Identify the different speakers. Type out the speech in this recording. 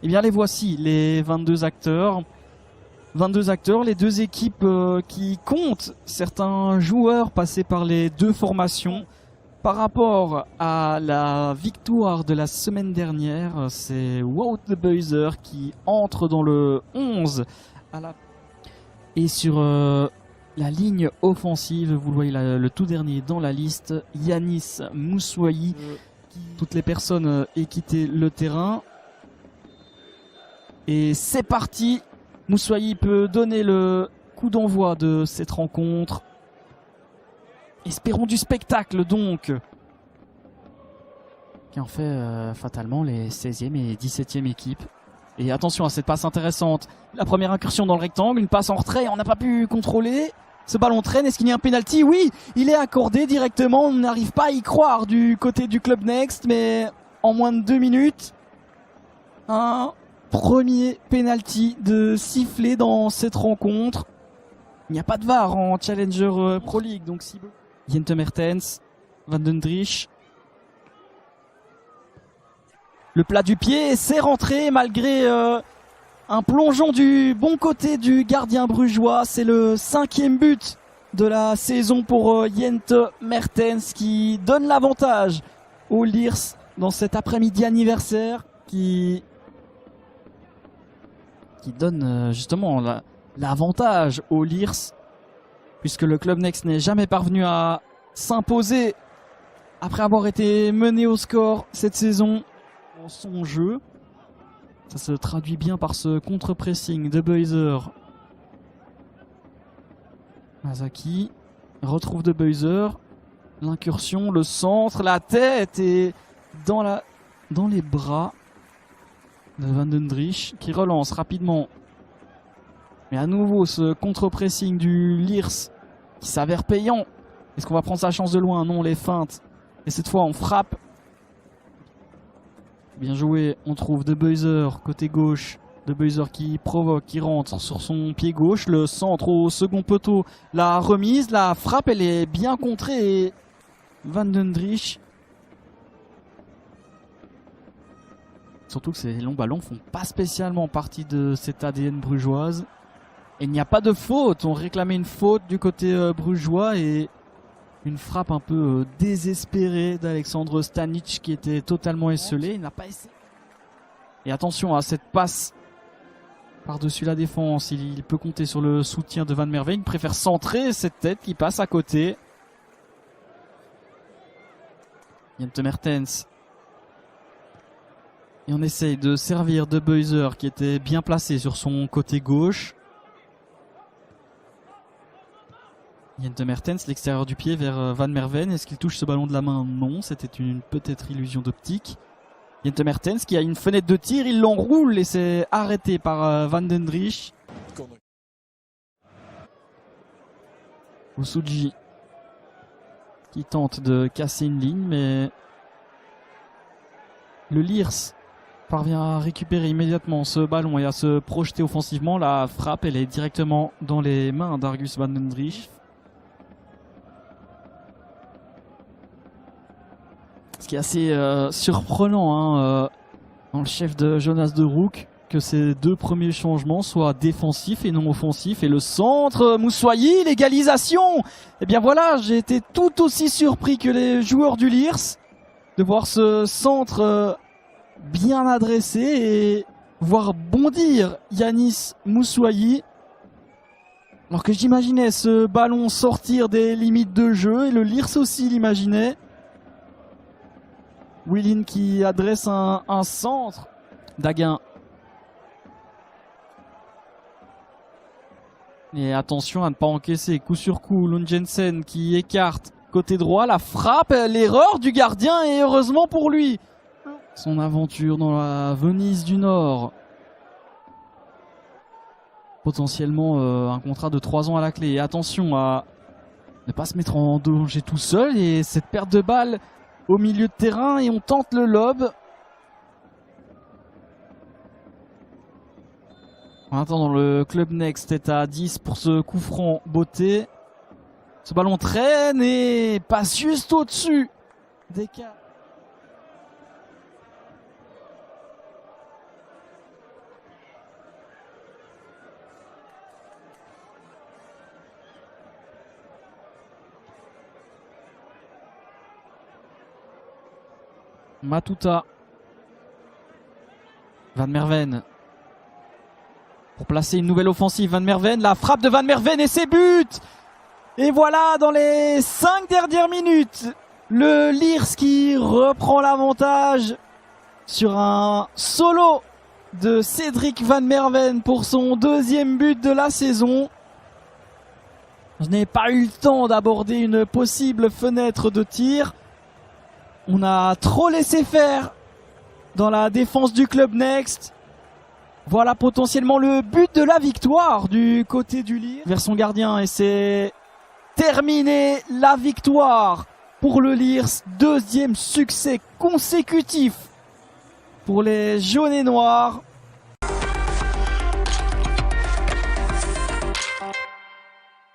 Speaker 1: Eh bien les voici, les 22 acteurs. 22 acteurs, les deux équipes qui comptent certains joueurs passés par les deux formations. Par rapport à la victoire de la semaine dernière, c'est Wout the Buzzer qui entre dans le 11 et sur la ligne offensive, vous le voyez le tout dernier dans la liste, Yanis Moussoui. Toutes les personnes aient quitté le terrain. Et c'est parti. Moussoui peut donner le coup d'envoi de cette rencontre. Espérons du spectacle donc. Qui en fait fatalement les 16e et 17e équipes. Et attention à cette passe intéressante. La première incursion dans le rectangle, une passe en retrait, on n'a pas pu contrôler. Ce ballon traîne, est-ce qu'il y a un penalty? Oui, il est accordé directement, on n'arrive pas à y croire du côté du Club Next, mais en moins de 2 minutes, un premier penalty de sifflet dans cette rencontre. Il n'y a pas de VAR en Challenger Pro League, donc si Jente Mertens, Van den Driesch. Le plat du pied, c'est rentré malgré un plongeon du bon côté du gardien brugeois. C'est le 5e but de la saison pour Jente Mertens qui donne l'avantage aux Leers dans cet après-midi anniversaire qui donne justement l'avantage aux Leers puisque le Club Next n'est jamais parvenu à s'imposer après avoir été mené au score cette saison dans son jeu. Ça se traduit bien par ce contre-pressing de Buyzer. Masaki retrouve de Buyzer. L'incursion, le centre, la tête et dans les bras de Van den Driesch qui relance rapidement. Mais à nouveau ce contre-pressing du Leers qui s'avère payant. Est-ce qu'on va prendre sa chance de loin? Non, les feintes. Et cette fois on frappe. Bien joué, on trouve de Buyzer côté gauche. De Buyzer qui provoque, qui rentre sur son pied gauche. Le centre au second poteau. La remise, la frappe, elle est bien contrée. Et Van den Driesch. Surtout que ces longs ballons font pas spécialement partie de cette ADN brugeoise. Et il n'y a pas de faute. On réclamait une faute du côté brugeois et une frappe un peu désespérée d'Alexandre Stanic qui était totalement esselé. Il n'a pas essayé. Et attention à cette passe par-dessus la défense. Il peut compter sur le soutien de Van Merwe. Il préfère centrer cette tête qui passe à côté. Jente Mertens. Et on essaye de servir de Buyzer qui était bien placé sur son côté gauche. Jente Mertens, l'extérieur du pied vers Van Merwe. Est-ce qu'il touche ce ballon de la main? Non, c'était une peut-être illusion d'optique. Jente Mertens qui a une fenêtre de tir, il l'enroule et c'est arrêté par Van den Driesch. Usuji qui tente de casser une ligne, mais le Leers parvient à récupérer immédiatement ce ballon et à se projeter offensivement. La frappe, elle est directement dans les mains d'Argus Van den Driesch. Ce qui est assez surprenant dans le chef de Jonas de Rook, que ces deux premiers changements soient défensifs et non offensifs. Et le centre, Moussoui, l'égalisation. Et bien voilà, j'ai été tout aussi surpris que les joueurs du Leers de voir ce centre bien adressé et voir bondir Yanis Moussoui. Alors que j'imaginais ce ballon sortir des limites de jeu et le Leers aussi l'imaginait. Willin qui adresse un centre. Daguin. Et attention à ne pas encaisser. Coup sur coup. Lund Jensen qui écarte côté droit. La frappe. L'erreur du gardien et heureusement pour lui. Son aventure dans la Venise du Nord. Potentiellement un contrat de 3 ans à la clé. Et attention à ne pas se mettre en danger tout seul. Et cette perte de balle au milieu de terrain et on tente le lob. En attendant, le Club Next est à 10 pour ce coup franc beauté. Ce ballon traîne et passe juste au-dessus des cas. Matuta. Van Merven. Pour placer une nouvelle offensive, Van Merven. La frappe de Van Merven et ses buts. Et voilà, dans les 5 dernières minutes, le Lierse qui reprend l'avantage sur un solo de Cédric Van Merven pour son 2e but de la saison. Je n'ai pas eu le temps d'aborder une possible fenêtre de tir. On a trop laissé faire dans la défense du Club Next. Voilà potentiellement le but de la victoire du côté du Lierse vers son gardien et c'est terminé, la victoire pour le Lierse. 2e succès consécutif pour les jaunes et noirs.